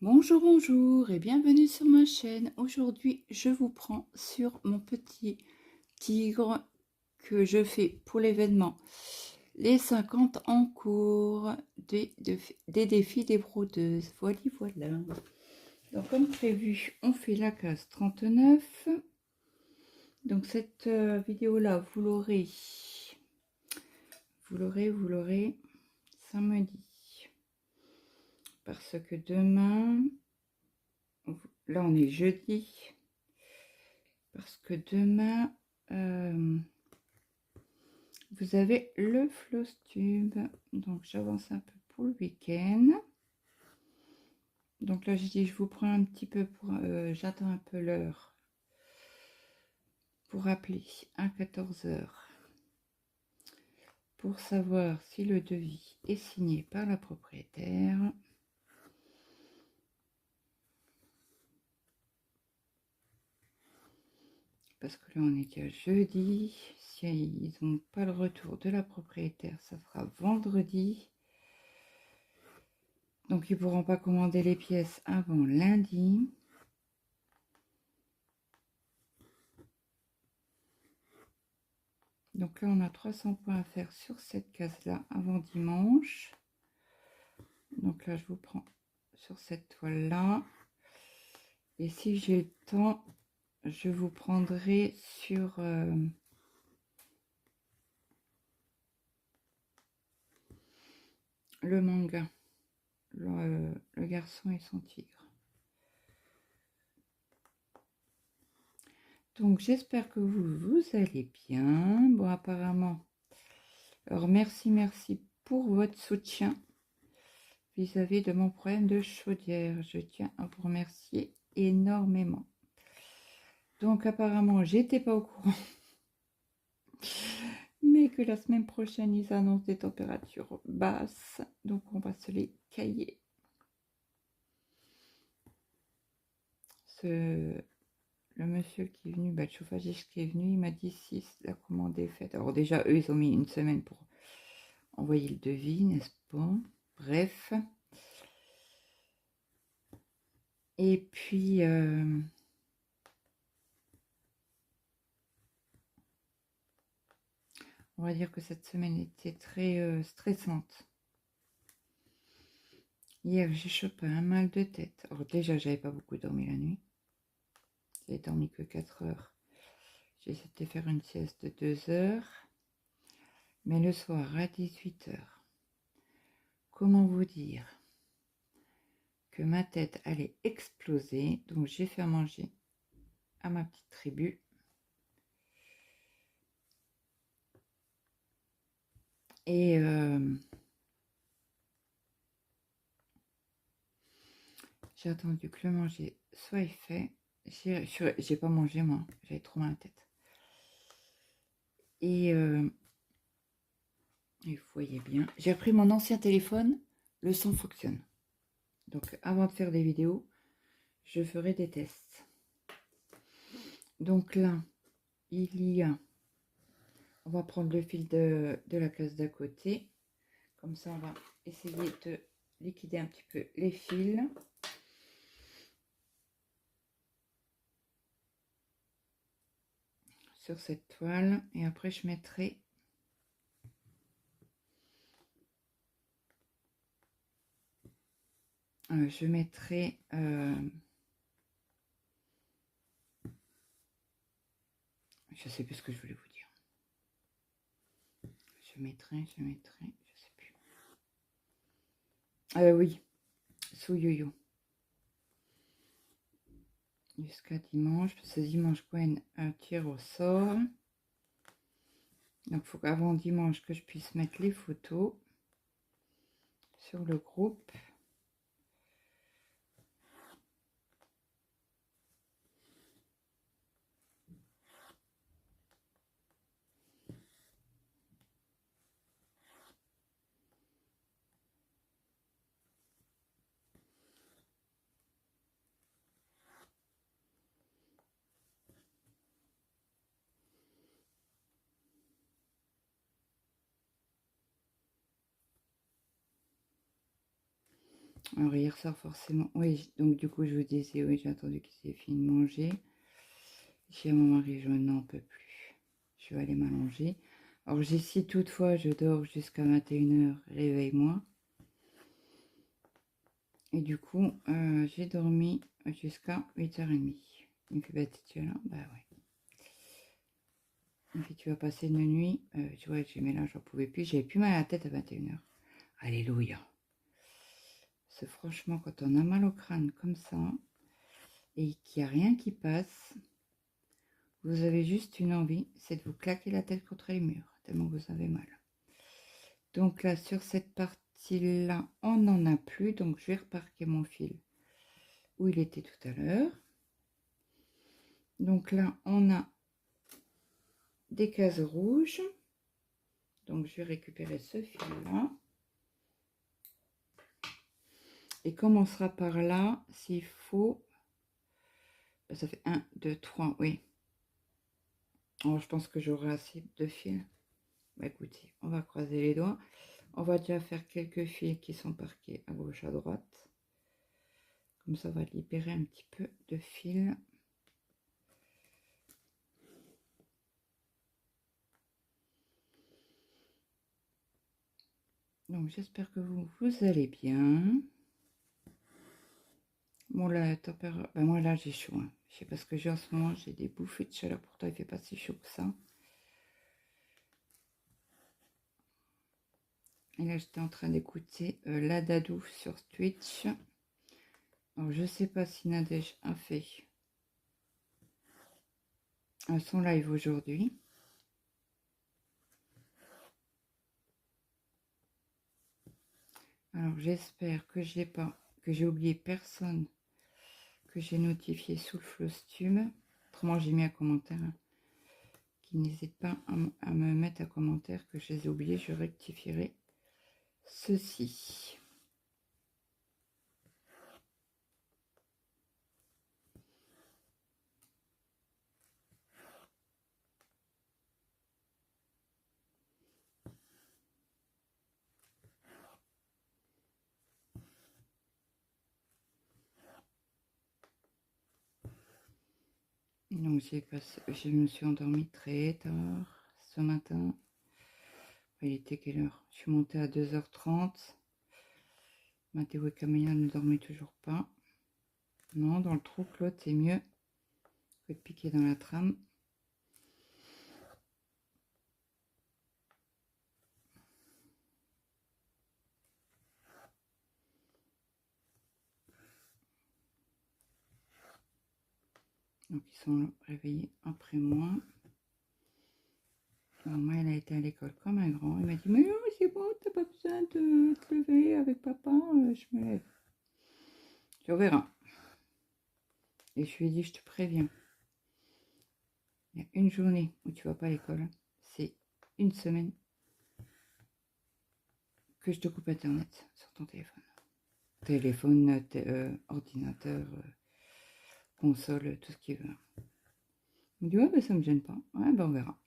Bonjour, bonjour et bienvenue sur ma chaîne. Aujourd'hui, je vous prends sur mon petit tigre que je fais pour l'événement Les 50 en cours des défis des brodeuses. Voilà, voilà. Donc, comme prévu, on fait la case 39. Donc, cette vidéo-là, vous l'aurez samedi. Parce que demain... Là, on est jeudi. Parce que demain, vous avez le Flosstube. Donc, j'avance un peu pour le week-end. Donc là, je dis, je vous prends un petit peu pour... j'attends un peu l'heure pour appeler à 14 h pour savoir si le devis est signé par la propriétaire. Parce que là, on est déjà jeudi. Si ils n'ont pas le retour de la propriétaire, ça sera vendredi. Donc, ils ne pourront pas commander les pièces avant lundi. Donc là, on a 300 points à faire sur cette case-là avant dimanche. Donc là, je vous prends sur cette toile-là. Et si j'ai le temps, je vous prendrai sur... le manga. Le garçon et son tigre. Donc, j'espère que vous allez bien. Bon, apparemment... Alors, merci pour votre soutien vis-à-vis de mon problème de chaudière. Je tiens à vous remercier énormément. Donc, apparemment, j'étais pas au courant. Mais que la semaine prochaine, ils annoncent des températures basses. Donc, on va se les cailler. Le monsieur qui est venu, le chauffagiste qui est venu, il m'a dit si la commande est faite. Alors déjà, eux, ils ont mis une semaine pour envoyer le devis, n'est-ce pas? Bref. Et puis, on va dire que cette semaine était très stressante. Hier, j'ai chopé un mal de tête. Alors déjà, j'avais pas beaucoup dormi la nuit. J'ai dormi que 4 heures. J'ai essayé de faire une sieste de 2 heures. Mais le soir, à 18 heures, comment vous dire que ma tête allait exploser. Donc, j'ai fait à manger à ma petite tribu. Et j'ai attendu que le manger soit fait. J'ai pas mangé, moi. J'avais trop mal à la tête. Et vous voyez bien. J'ai repris mon ancien téléphone. Le son fonctionne. Donc, avant de faire des vidéos, je ferai des tests. Donc là, il y a... On va prendre le fil de la case d'à côté. Comme ça, on va essayer de liquider un petit peu les fils. Sur cette toile. Et après, je mettrai... je mettrai... je sais plus ce que je voulais vous dire. Je mettrai, je sais plus. Oui, sous yo-yo. Jusqu'à dimanche, parce que dimanche, Gwen tire au sort. Donc, il faut qu'avant dimanche, que je puisse mettre les photos sur le groupe. Alors hier soir forcément, oui, donc du coup je vous disais, oui, j'ai attendu qu'ils aient fini de manger. J'ai mon mari, je n'en peux plus. Je vais aller m'allonger. Alors si toutefois je dors jusqu'à 21h, réveille-moi. Et du coup, j'ai dormi jusqu'à 8h30. Il me fait, bah tu es là? Bah ouais. Il me fait, tu vas passer une nuit. Tu vois, j'ai mis là, j'en pouvais plus. J'avais plus mal à la tête à 21h. Alléluia. C'est franchement, quand on a mal au crâne comme ça, et qu'il n'y a rien qui passe, vous avez juste une envie, c'est de vous claquer la tête contre les murs, tellement vous avez mal. Donc là, sur cette partie-là, on n'en a plus, donc je vais reparquer mon fil où il était tout à l'heure. Donc là, on a des cases rouges. Donc je vais récupérer ce fil-là. Et commencera par là, s'il faut. Ça fait 1, 2, 3, oui. Alors, je pense que j'aurai assez de fils. Bah, écoutez, on va croiser les doigts. On va déjà faire quelques fils qui sont parqués à gauche, à droite. Comme ça, on va libérer un petit peu de fil. Donc, j'espère que vous allez bien. Bon, la température... Ben, moi, là, j'ai chaud. Hein. Je sais pas ce que j'ai en ce moment. J'ai des bouffées de chaleur. Pourtant, il fait pas si chaud que ça. Et là, j'étais en train d'écouter la Dadou sur Twitch. Alors, je sais pas si Nadège a fait son live aujourd'hui. Alors, j'espère que je l'ai pas, que j'ai oublié personne que j'ai notifié sous le Flowstube. Autrement, j'ai mis un commentaire. Hein, qui n'hésite pas à me mettre un commentaire que je les ai oubliés. Je rectifierai ceci. Donc, je me suis endormie très tard ce matin. Il était quelle heure? Je suis montée à 2h30. Mathéo et Camilla ne dormaient toujours pas. Non, dans le trou, Claude, c'est mieux que de piquer dans la trame. Donc, ils sont réveillés après moi. Alors, moi, elle a été à l'école comme un grand. Il m'a dit, mais non, c'est bon, t'as pas besoin de te lever avec papa. Je me lève. Tu verras. Et je lui ai dit, je te préviens. Il y a une journée où tu vas pas à l'école. C'est une semaine que je te coupe Internet sur ton téléphone. Téléphone, ordinateur, console, tout ce qu'il veut. Il me dit, ouais, ben, ça me gêne pas. Ouais, ben, on verra.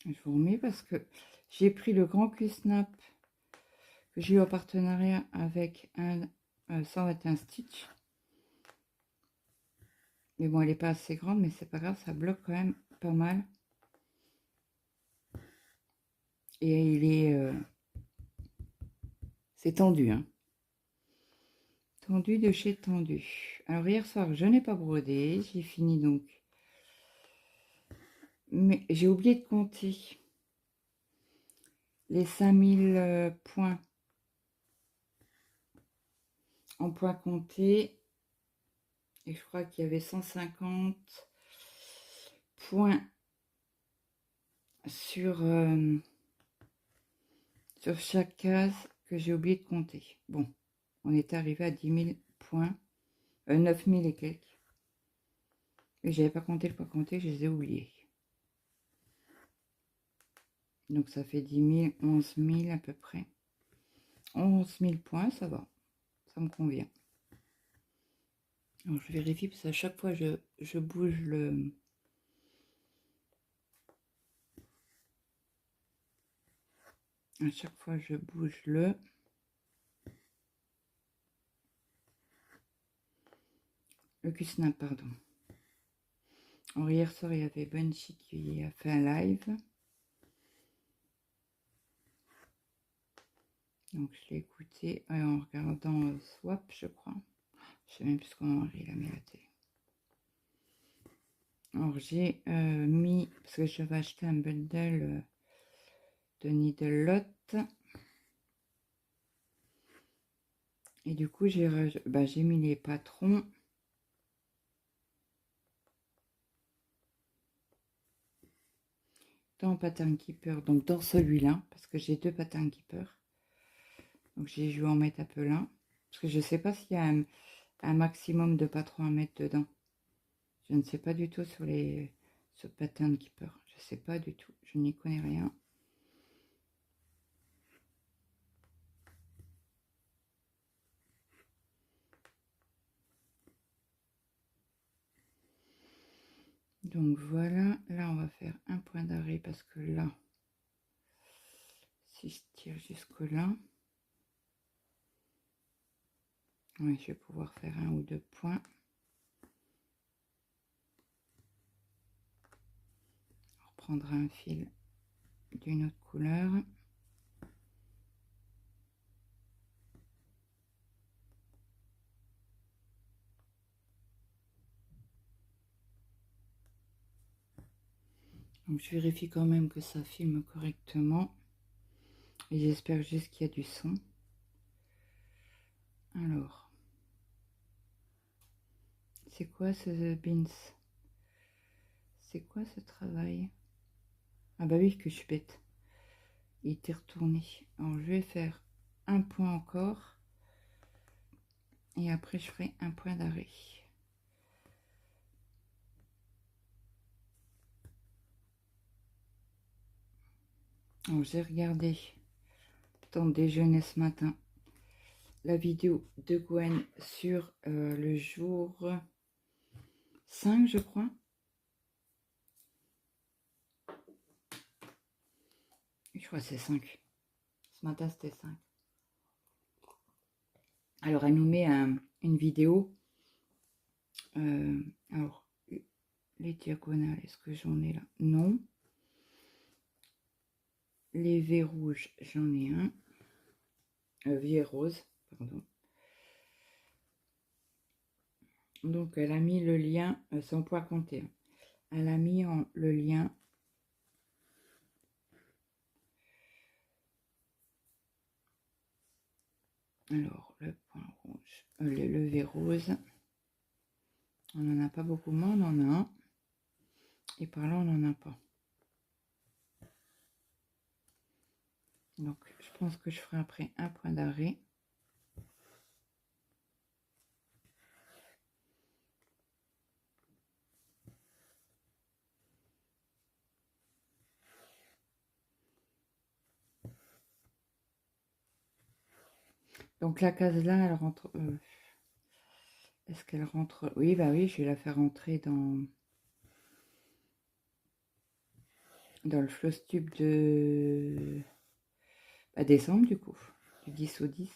Je vous remets parce que j'ai pris le grand Q-Snap que j'ai eu en partenariat avec un 121 Stitch. Mais bon, elle n'est pas assez grande, mais c'est pas grave, ça bloque quand même pas mal. Et il est... c'est tendu, hein. Tendu de chez tendu. Alors hier soir, je n'ai pas brodé. J'ai fini donc. Mais j'ai oublié de compter les 5000 points en points comptés. Et je crois qu'il y avait 150 points sur chaque case que j'ai oublié de compter. Bon, on est arrivé à 10 000 points. 9 000 et quelques. Et j'avais pas compté le point compté, je les ai oubliés. Donc ça fait 10 000, 11 000 à peu près. 11 000 points, ça va. Ça me convient. Alors, je vérifie parce qu'à chaque fois, je bouge le... À chaque fois, je bouge le Q-Snap, pardon. Alors, hier soir, il y avait Bunchy qui a fait un live. Donc, je l'ai écouté en regardant Swap, je crois. Je sais même plus comment il a mis la télé. Alors, j'ai mis, parce que je vais acheter un bundle de Needle Lot. Et du coup, j'ai mis les patrons. Dans Pattern Keeper, donc dans celui-là, parce que j'ai 2 Pattern Keeper. Donc j'ai joué en mettre un peu là. Parce que je ne sais pas s'il y a un maximum de patrons à mettre dedans. Je ne sais pas du tout sur Pattern Keeper. Je ne sais pas du tout. Je n'y connais rien. Donc voilà, là on va faire un point d'arrêt parce que là, si je tire jusque là, oui, je vais pouvoir faire 1 ou 2 points. On reprendra un fil d'une autre couleur. Donc je vérifie quand même que ça filme correctement. Et j'espère juste qu'il y a du son. Alors, c'est quoi ce Beans? C'est quoi ce travail? Ah bah oui, que je suis bête. Il était retourné. Alors je vais faire un point encore. Et après je ferai un point d'arrêt. Alors j'ai regardé dans déjeuner ce matin la vidéo de Gwen sur le jour 5, je crois. Je crois que c'est 5. Ce matin c'était 5. Alors elle nous met une vidéo. Alors les diagonales, est-ce que j'en ai là? Non. Les V rouges, j'en ai un. V rose, pardon. Donc elle a mis le lien, sans poids compter. Elle a mis le lien. Alors le point rouge, le V rose. On n'en a pas beaucoup, mais on en a un. Et par là, on n'en a pas. Donc, je pense que je ferai après un point d'arrêt. Donc, la case là, elle rentre... Est-ce qu'elle rentre... Oui, bah oui, je vais la faire rentrer dans le floss tube de décembre, du coup. Du 10 au 10.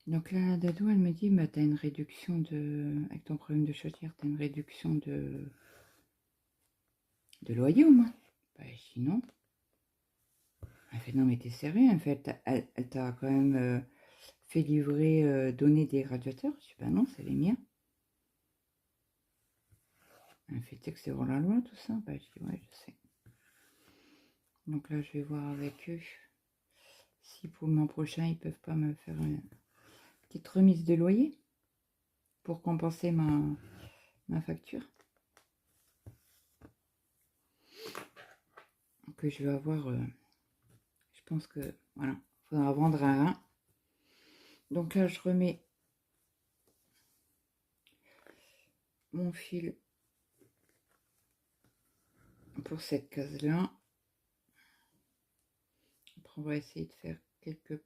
Donc là, Dadou, elle me dit, bah, tu as une réduction de... Avec ton problème de chaudière, tu as une réduction de loyer au moins. Bah, je dis non. Elle fait, non mais t'es sérieux? En fait, elle t'a quand même fait livrer, donner des radiateurs. Je dis, bah non, c'est les miens. Elle fait, tu sais que c'est hors la loi tout ça? Bah, je dis, ouais, je sais. Donc là, je vais voir avec eux si pour le mois prochain, ils peuvent pas me faire une petite remise de loyer pour compenser ma facture. Que je vais avoir, je pense que, voilà, il faudra vendre un. Donc là, je remets mon fil pour cette case-là. Après, on va essayer de faire quelques...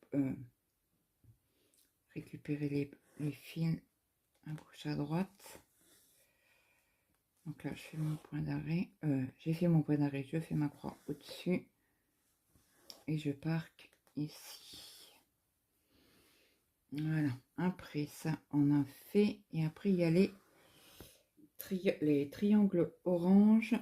récupérer les fils à gauche, à droite. Donc là, je fais mon point d'arrêt. J'ai fait mon point d'arrêt, je fais ma croix au-dessus. Et je parque ici. Voilà. Après ça, on a fait. Et après, il y a les triangles orange.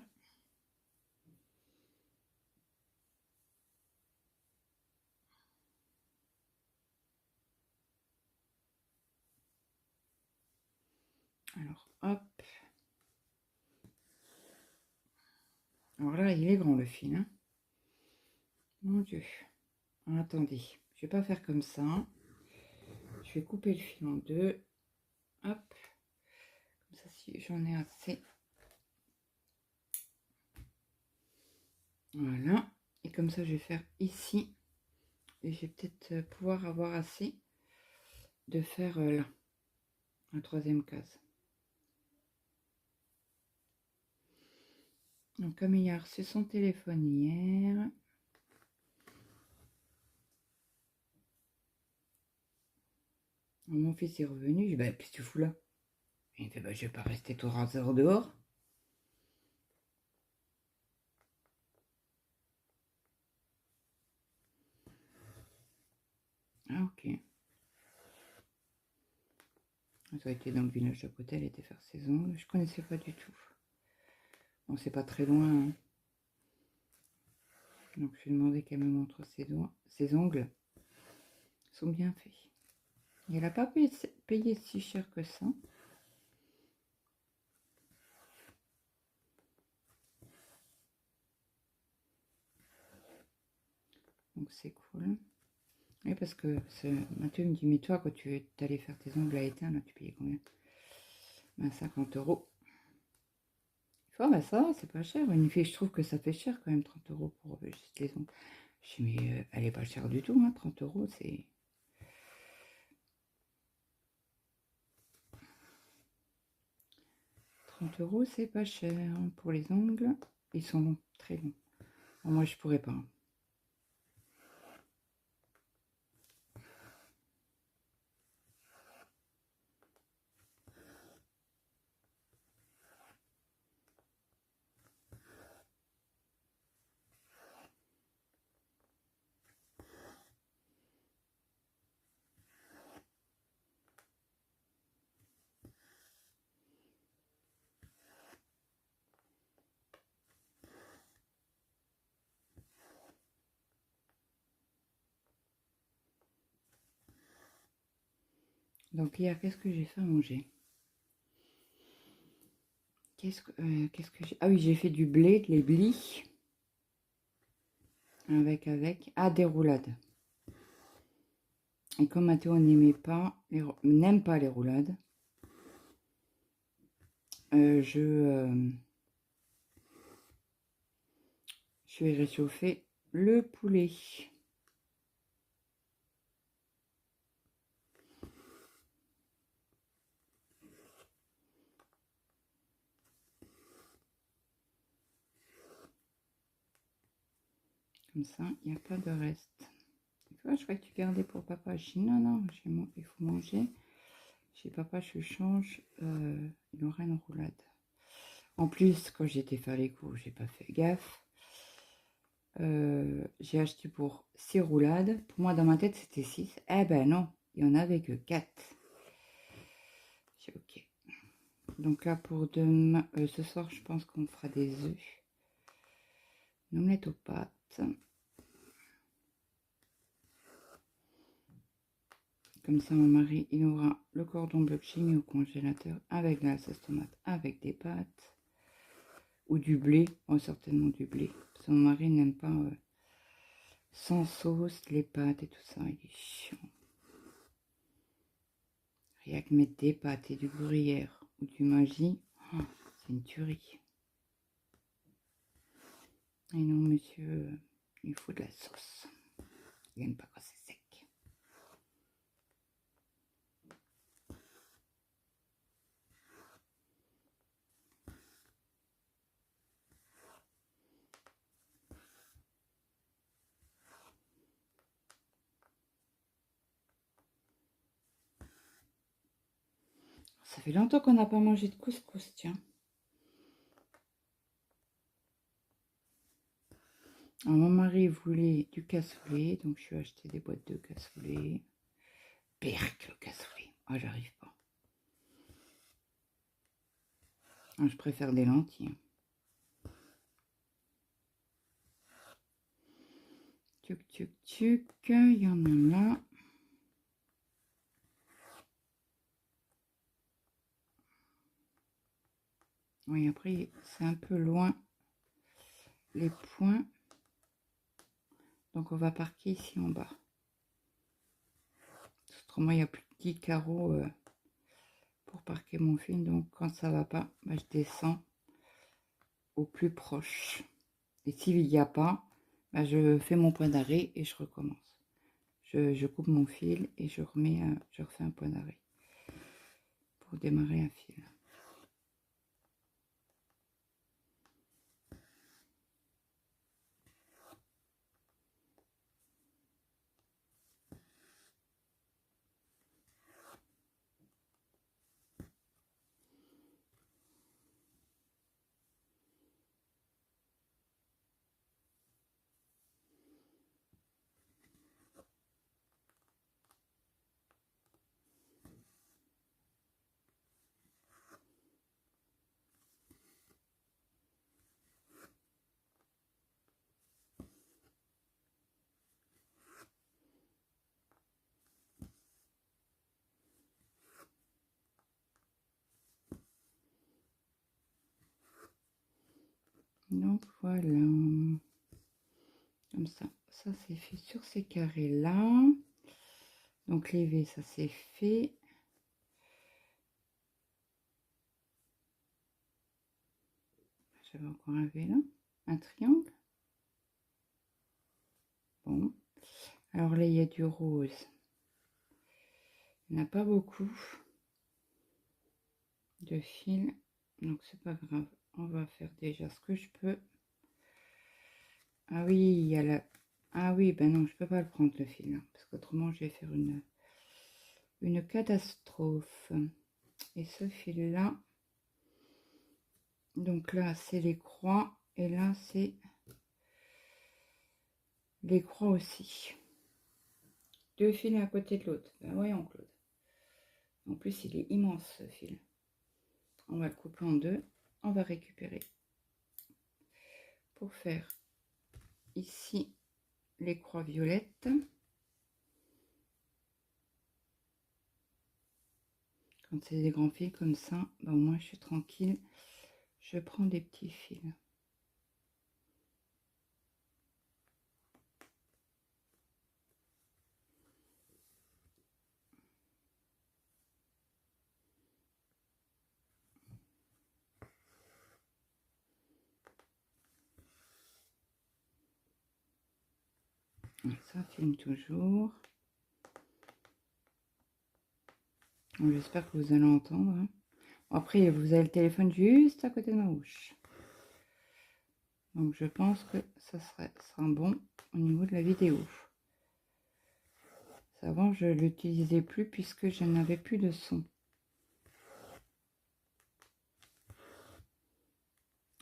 Alors, hop. Alors là, il est grand le fil. Hein. Mon Dieu. Alors, attendez. Je vais pas faire comme ça. Je vais couper le fil en deux. Hop. Comme ça, si j'en ai assez. Voilà. Et comme ça, je vais faire ici. Et je vais peut-être pouvoir avoir assez de faire là. La troisième case. Donc, comme il a reçu son téléphone hier. Mon fils est revenu, je dis, bah, qu'est-ce que tu fous là? Il me fait, bah, je vais pas rester tout heures dehors. Ah, ok. Ça a été dans le village d'à côté, elle était faire ses ongles. Je connaissais pas du tout. Bon, c'est pas très loin. Hein. Donc, je lui ai demandé qu'elle me montre ses ongles. Ils sont bien faits. Et elle n'a pas payé si cher que ça. Donc, c'est cool. Oui, parce que Mathieu me dit, mais toi, quand tu es allé faire tes ongles à éteindre, tu payais combien? Ben, 50 €. Oh, bah ça va, c'est pas cher. Une fille, je trouve que ça fait cher quand même, 30 € pour juste les ongles. Je dis, mais elle est pas chère du tout, hein, 30 €, c'est... 30 €, c'est pas cher pour les ongles. Ils sont longs, très longs. Bon, moi, je pourrais pas. Hein. Donc, hier, qu'est-ce que j'ai fait à manger? Qu'est-ce que j'ai... Ah oui, j'ai fait du blé, de l'éblis. Avec. Ah, des roulades. Et comme Mathéo n'aime pas les roulades, je vais réchauffer le poulet. Comme ça, il n'y a pas de reste. Je crois que tu gardais pour papa. Je dis non, non, il faut manger. Chez papa, je change. Il y aura une roulade. En plus, quand j'étais faire les cours, j'ai pas fait gaffe. J'ai acheté pour 6 roulades. Pour moi, dans ma tête, c'était 6. Eh ben non, il n'y en avait que 4. J'ai ok. Donc là, pour demain, ce soir, je pense qu'on fera des œufs. Une omelette aux pâtes. Comme ça, mon mari, il aura le cordon bleu que j'ai mis au congélateur avec de la sauce tomate, avec des pâtes. Ou du blé, certainement du blé. Parce que mon mari n'aime pas sans sauce, les pâtes et tout ça. Il est chiant. Rien que mettre des pâtes et du gruyère ou du maggi, oh, c'est une tuerie. Et non, monsieur, il faut de la sauce. Il n'aime pas quand c'est sec. Ça fait longtemps qu'on n'a pas mangé de couscous, tiens. Alors, mon mari voulait du cassoulet, donc je suis acheté des boîtes de cassoulet. Perc, le cassoulet. Ah, j'arrive pas. Ah, je préfère des lentilles. Tuc, tuc, tuc. Il y en a là. Oui, après, c'est un peu loin les points. Donc, on va parquer ici en bas. Autrement, il n'y a plus de petits carreaux pour parquer mon fil. Donc, quand ça va pas, bah, je descends au plus proche. Et s'il n'y a pas, bah, je fais mon point d'arrêt et je recommence. Je coupe mon fil et je refais un point d'arrêt pour démarrer un fil. Donc voilà, comme ça c'est fait sur ces carrés là. Donc les V, ça c'est fait. J'avais encore un V là, un triangle. Bon, alors là il y a du rose. Il n'y en a pas beaucoup de fils, donc c'est pas grave. On va faire déjà ce que je peux. Ah oui, il y a la... Ah oui, ben non, je peux pas le prendre le fil, hein, parce qu'autrement je vais faire une catastrophe. Et ce fil là, donc là c'est les croix, et là c'est les croix aussi. Deux fils à côté de l'autre. Ben voyons Claude. En plus il est immense ce fil. On va le couper en deux. On va récupérer pour faire ici les croix violettes. Quand c'est des grands fils comme ça, ben au moins je suis tranquille. Je prends des petits fils. Ça filme toujours. J'espère que vous allez entendre. Hein. Après, vous avez le téléphone juste à côté de ma bouche. Donc, je pense que ça sera bon au niveau de la vidéo. Avant, je ne l'utilisais plus puisque je n'avais plus de son.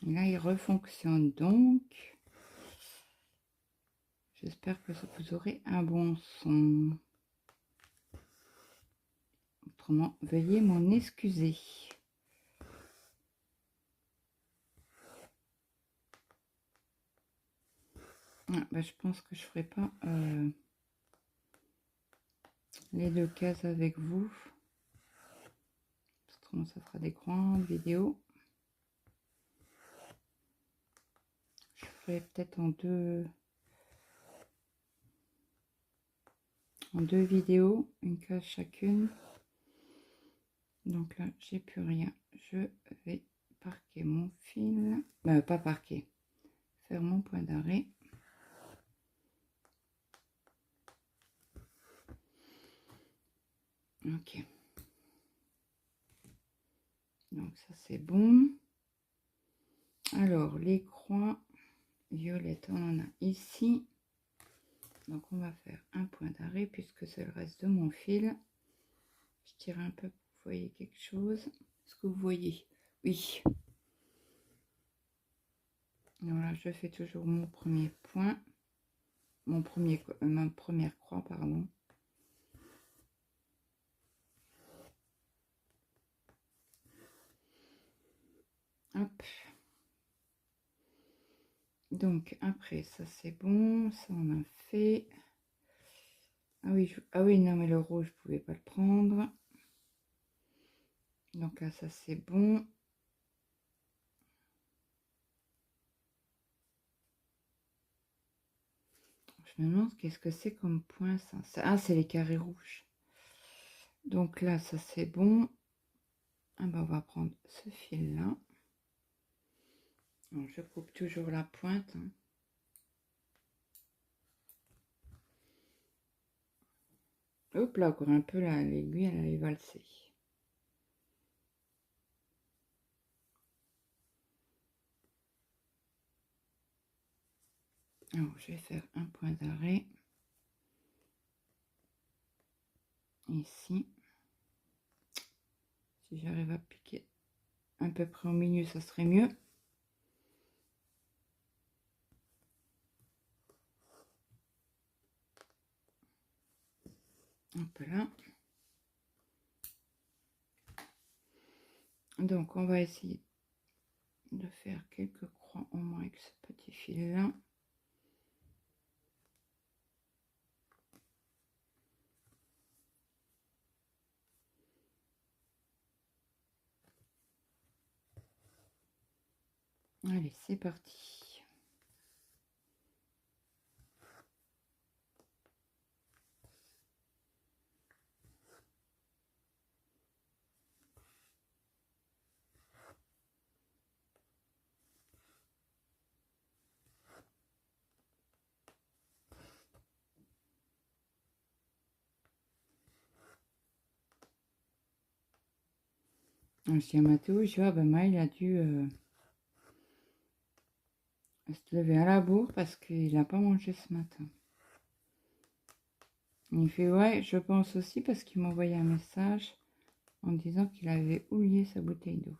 Et là, il refonctionne donc. J'espère que vous aurez un bon son. Autrement, veuillez m'en excuser. Ah, bah, je pense que je ferai pas les deux cases avec vous. Autrement, ça fera des grandes vidéos. Je ferai peut-être en deux vidéos, une case chacune. Donc là, j'ai plus rien. Je vais parquer mon fil. Pas parquer. Faire mon point d'arrêt. Ok. Donc ça c'est bon. Alors les croix violettes, on en a ici. Donc on va faire un point d'arrêt puisque c'est le reste de mon fil. Je tire un peu pour que vous voyez quelque chose. Est-ce que vous voyez? Oui. Voilà, je fais toujours mon premier point. Ma première croix, pardon. Hop. Donc après, ça c'est bon, ça on a fait. Ah oui, ah oui, non mais le rouge, je pouvais pas le prendre. Donc là, ça c'est bon. Je me demande qu'est-ce que c'est comme point ça. Ah, c'est les carrés rouges. Donc là, ça c'est bon. Ah ben, on va prendre ce fil là. Alors, je coupe toujours la pointe. Hein. Hop là, encore un peu là, l'aiguille, elle avait valsé. Alors, je vais faire un point d'arrêt. Ici. Si j'arrive à piquer à peu près au milieu, ça serait mieux. Un peu là. Donc, on va essayer de faire quelques croix au moins avec ce petit fil là. Allez, c'est parti. Je dis à Mathéo, je dis, ah ben Maël a dû se lever à la bourre parce qu'il n'a pas mangé ce matin. Il fait, ouais, je pense aussi parce qu'il m'a envoyé un message en disant qu'il avait oublié sa bouteille d'eau.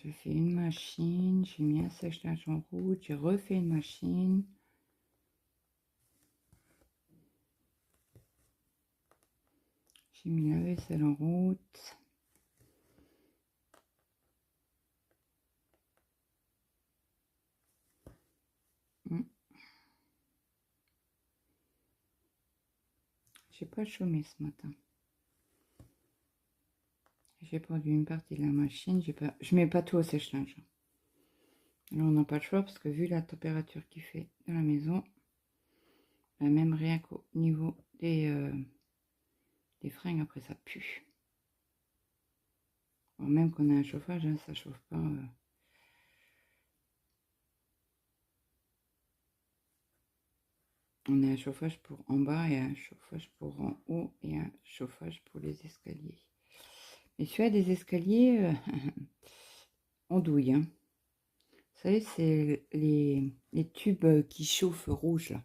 J'ai fait une machine, j'ai mis un sèche-linge en route, j'ai refait une machine. J'ai mis la vaisselle en route. J'ai pas chômé ce matin. J'ai perdu une partie de la machine. Je mets pas tout au sèche-linge. Là, on n'a pas le choix parce que vu la température qu'il fait dans la maison, bah, même rien qu'au niveau des fringues, après ça pue. Alors, même qu'on a un chauffage, hein, ça chauffe pas. On a un chauffage pour en bas et un chauffage pour en haut et un chauffage pour les escaliers. Et celui-là des escaliers, on douille. Hein. Vous savez, c'est les tubes qui chauffent rouge là.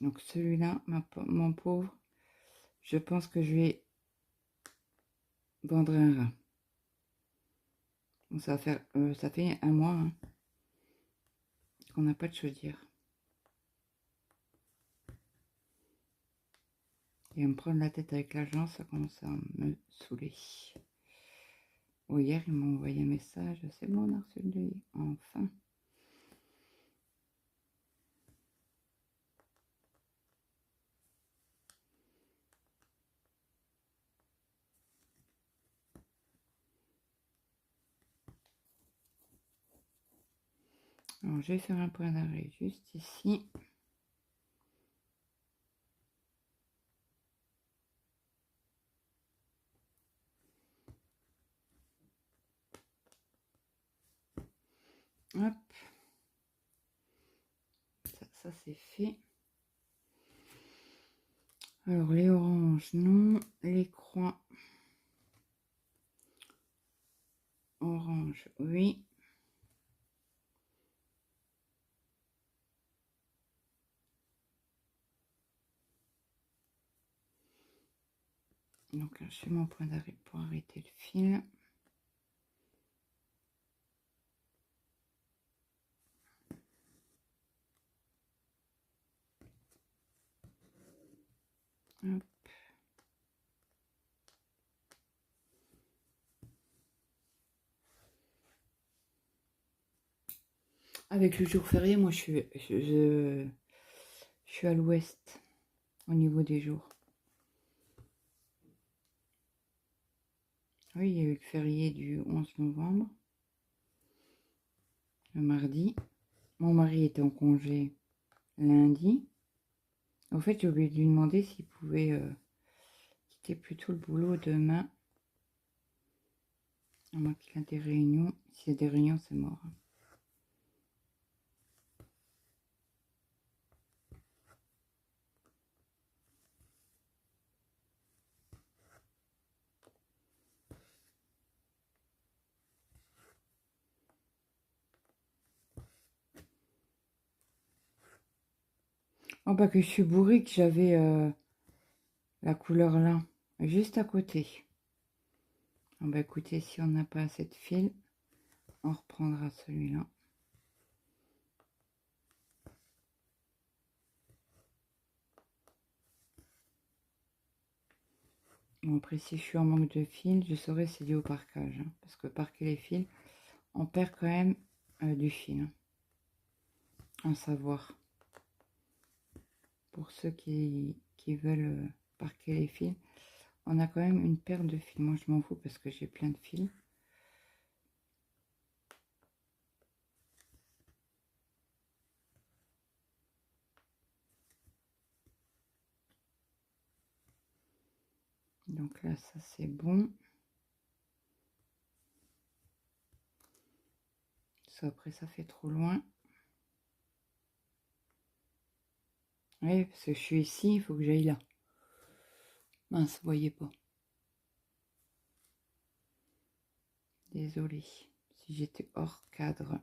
Donc celui-là, mon pauvre, je pense que je vais vendre un rat. Bon, ça fait un mois hein, qu'on n'a pas de chaudière. Et me prendre la tête avec l'agence, ça commence à me saouler. Oh, hier, ils m'ont envoyé un message. C'est bon, on a reçu le devis. Enfin. Alors, je vais faire un point d'arrêt juste ici. Hop. Ça c'est fait. Alors, les oranges, non. Les croix. Orange, oui. Donc là, je fais mon point d'arrêt pour arrêter le fil. Hop. Avec le jour férié, moi, je suis à l'ouest au niveau des jours. Oui, il y a eu le férié du 11 novembre, le mardi. Mon mari était en congé lundi. En fait, j'ai oublié de lui demander s'il pouvait quitter plutôt le boulot demain. À moins qu'il a des réunions. S'il y a des réunions, c'est mort. Oh, bah que je suis bourrée, que j'avais la couleur là, juste à côté. Oh, bah écoutez, si on n'a pas assez de fil, on reprendra celui-là. Bon, après, si je suis en manque de fil, je saurais c'est dû au parquage. Hein, parce que parquer les fils, on perd quand même du fil. Hein, à savoir. Pour ceux qui veulent parquer les fils, on a quand même une paire de fils. Moi, je m'en fous parce que j'ai plein de fils. Donc là, ça c'est bon. Ça, après, ça fait trop loin. Oui, parce que je suis ici, il faut que j'aille là. Mince, vous voyez pas. Désolée si j'étais hors cadre.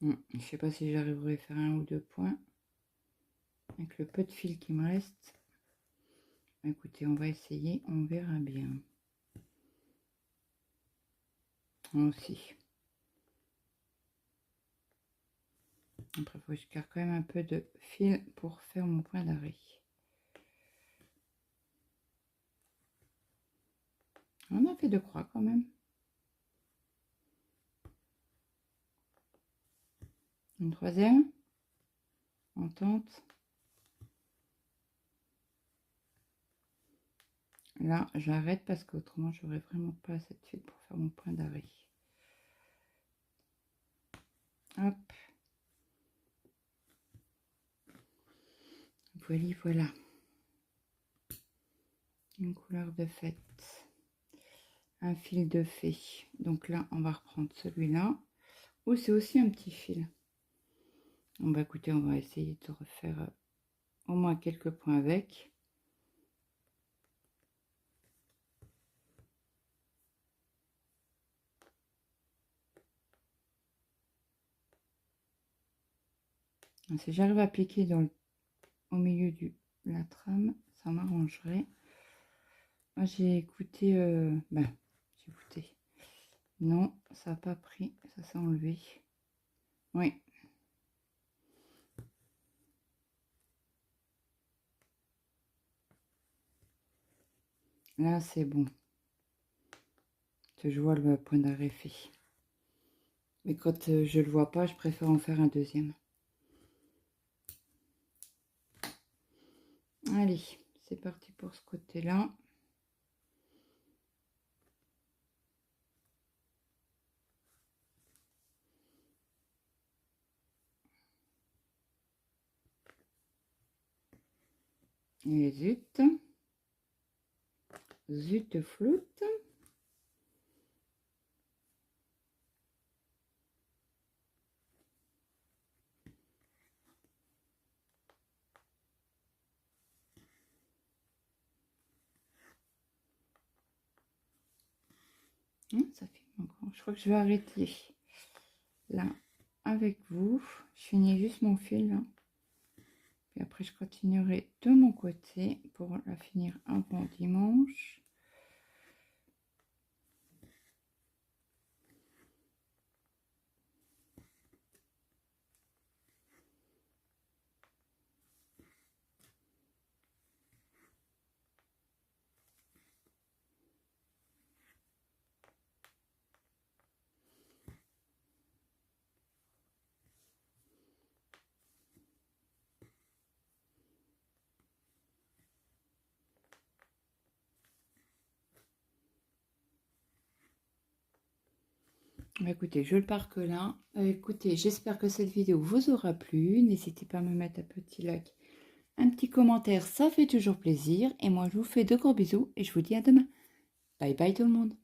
Je sais pas si j'arriverai à faire un ou deux points avec le peu de fil qui me reste. Écoutez, on va essayer, on verra bien. Moi aussi. Après, il faut que je garde quand même un peu de fil pour faire mon point d'arrêt. On a fait deux croix quand même. Une troisième. On tente. Là, j'arrête parce qu'autrement, j'aurais vraiment pas assez de fil pour faire mon point d'arrêt. Hop. Voilà, voilà. Une couleur de fête. Un fil de fée. Donc là, on va reprendre celui-là. Oh, c'est aussi un petit fil. Bon, bah écoutez, on va essayer de refaire au moins quelques points avec. Si j'arrive à appliquer au milieu de la trame, ça m'arrangerait. Moi, j'ai écouté... j'ai écouté. Non, ça n'a pas pris. Ça s'est enlevé. Oui. Là, c'est bon. Je vois le point d'arrêt fait. Mais quand je le vois pas, je préfère en faire un deuxième. Allez, c'est parti pour ce côté-là. Et zut. Zut floute. Ça fait encore. Je crois que je vais arrêter là avec vous. Je finis juste mon fil là. Puis après, je continuerai de mon côté pour la finir avant dimanche. Écoutez, je le parque là. Écoutez, j'espère que cette vidéo vous aura plu. N'hésitez pas à me mettre un petit like, un petit commentaire, ça fait toujours plaisir. Et moi, je vous fais de gros bisous et je vous dis à demain. Bye bye tout le monde.